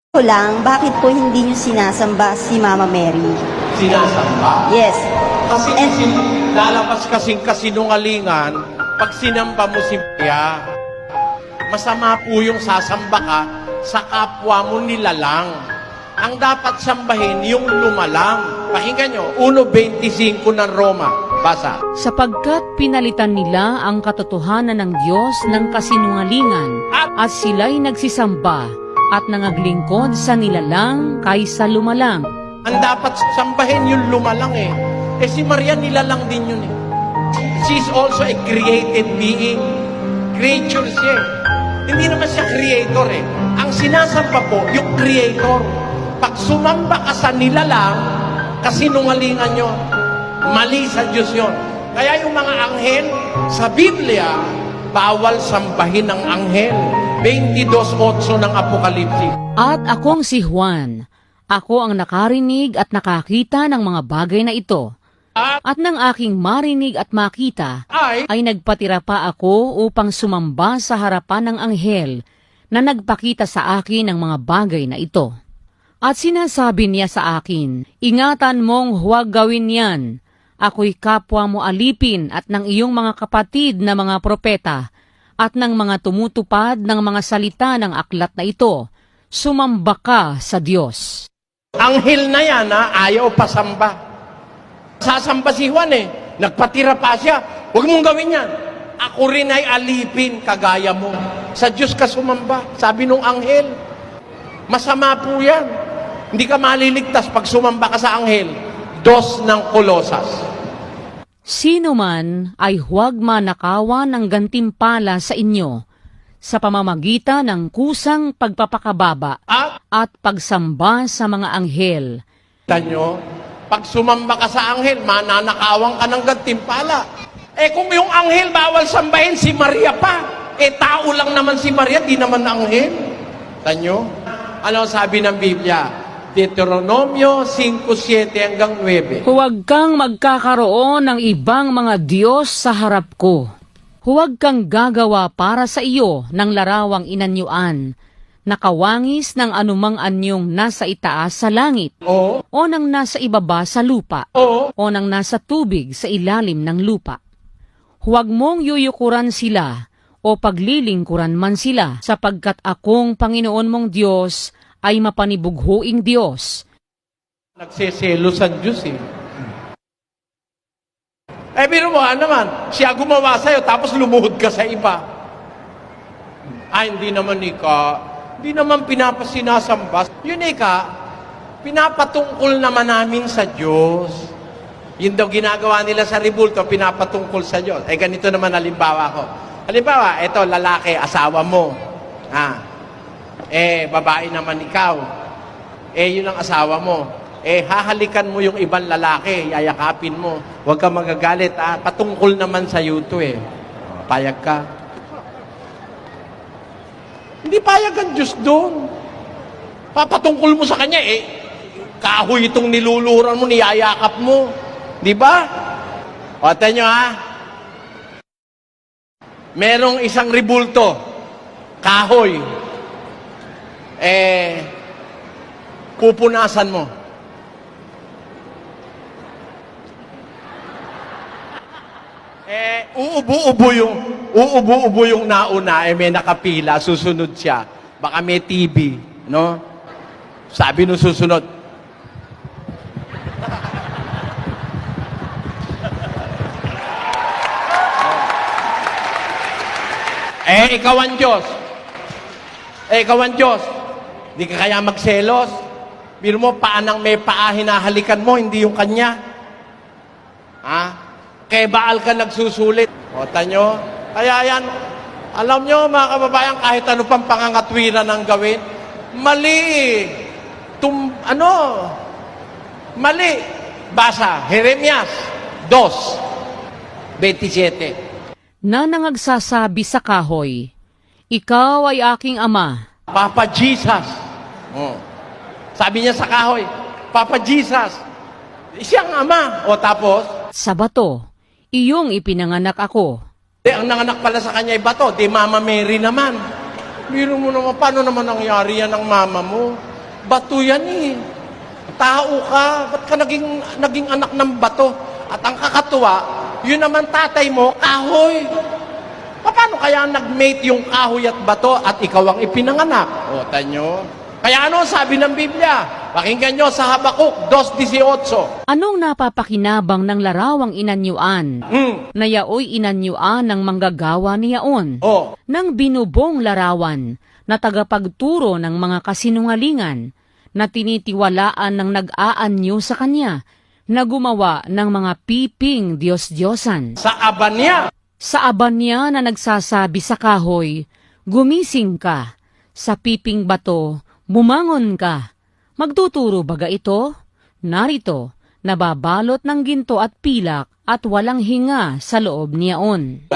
ko lang, bakit po hindi nyo sinasamba si Mama Mary? Sinasamba? Yes. Kasi lalabas kasing kasinungalingan pag sinamba mo si Maria. Masama po yung sasamba ka sa kapwa mo nilalang. Ang dapat sambahin yung lumalang. Pakinggan nyo, 1.25 ng Roma. Basa. Sapagkat pinalitan nila ang katotohanan ng Diyos ng kasinungalingan at sila'y nagsisamba at nangaglingkod sa nilalang kaysa lumalang. Ang dapat sambahin yung lumalang eh. Eh si Maria nilalang din yun eh. She's also a created being. Creature siya eh. Hindi naman siya creator eh. Ang sinasamba po, yung creator. Pag sumamba ka sa nilalang, kasinungalingan yun. Mali sa Diyos yun. Kaya yung mga anghel, sa Biblia, bawal sambahin ng anghel. 22:8 ng Apokalipsis. At akong si Juan, ako ang nakarinig at nakakita ng mga bagay na ito. At nang aking marinig at makita, ay nagpatira pa ako upang sumamba sa harapan ng anghel na nagpakita sa akin ng mga bagay na ito. At sinasabi niya sa akin, ingatan mong huwag gawin yan. Ako'y kapwa mo alipin at ng iyong mga kapatid na mga propeta at ng mga tumutupad ng mga salita ng aklat na ito. Sumamba ka sa Diyos. Anghel na yan ha, ayaw pasamba. Sasamba si Juan eh. Nagpatira pa siya. Huwag mong gawin yan. Ako rin ay alipin kagaya mo. Sa Diyos ka sumamba. Sabi nung anghel. Masama po yan. Hindi ka maliligtas pag sumamba ka sa anghel. 2 ng Kolosas. Sino man ay huwag manakawan ng gantimpala sa inyo sa pamamagitan ng kusang pagpapakababa at pagsamba sa mga anghel. Tanyo, pag sumamba ka sa anghel, mananakawan ka ng gantimpala. Eh kung yung anghel bawal sambahin, si Maria pa. Eh tao lang naman si Maria, di naman anghel. Tanyo, ano sabi ng Biblia? Deuteronomio 5:7 hanggang 9. Huwag kang magkakaroon ng ibang mga Diyos sa harap ko. Huwag kang gagawa para sa iyo ng larawang inanyuan, nakawangis ng anumang anyong nasa itaas sa langit, Oo. o ng nasa ibaba sa lupa, Oo. o ng nasa tubig sa ilalim ng lupa. Huwag mong yuyukuran sila, o paglilingkuran man sila, sapagkat akong Panginoon mong Diyos ay mapanibughuing Diyos. Nagseselos ang Diyos eh. Eh, biro mo naman, siya gumawa sa'yo, tapos lumuhod ka sa iba. Ay, hindi naman hindi naman pinapasinasamba. Yun pinapatungkol naman namin sa Diyos. Yun daw ginagawa nila sa Ribulto, pinapatungkol sa Diyos. Eh, ganito naman halimbawa ko. Halimbawa, eto, lalaki, asawa mo. Babae naman ikaw. Yun ang asawa mo. Hahalikan mo yung ibang lalaki, yayakapin mo. Huwag ka magagalit, patungkol naman sa iyo to eh. Payag ka. Hindi payag ang Diyos doon. Papatungkol mo sa kanya, kahoy itong niluluran mo, niyayakap mo. Di ba? O, tanyo merong isang ribulto, kahoy. Pupunasan mo. Uubo-ubo yung nauna, may nakapila, susunod siya. Baka may TV, no? Sabi nung susunod, ikaw ang Diyos. Ikaw ang Diyos. Hindi ka kaya magselos. Biro mo, paanang may paa hinahalikan mo, hindi yung kanya. Kay Baal ka nagsusulit. O, tanyo. Kaya yan, alam nyo mga kababayan, kahit ano pang pangangatwiran ang gawin, mali. Mali. Basa, Jeremias 2:27. Na nangagsasabi sa kahoy, ikaw ay aking ama. Papa Jesus. Sabi niya sa kahoy, Papa Jesus. Siyang ama. O tapos, sa bato, iyong ipinanganak ako. ang nanganak pala sa kanya ay bato, di Mama Mary naman. Biro mo naman, paano naman nangyari yan ng mama mo? Bato yan eh. Tao ka, ba't ka naging anak ng bato? At ang kakatuwa, yun naman tatay mo, kahoy. Paano kaya nag-mate yung kahoy at bato at ikaw ang ipinanganak? O, tanyo. Kaya ano sabi ng Biblia? Pakinggan nyo sa Habakuk 2:18. Anong napapakinabang ng larawang inanyuan? Na yaoy inanyuan ng manggagawa niyaon. Oh. Nang binubong larawan na tagapagturo ng mga kasinungalingan na tinitiwalaan ng nag-aanyo sa kanya na gumawa ng mga piping Diyos-Diyosan. Sa aba niya. Sa aba niya na nagsasabi sa kahoy, gumising ka. Sa piping bato, bumangon ka. Magtuturo baga ito? Narito, nababalot ng ginto at pilak at walang hinga sa loob niyaon.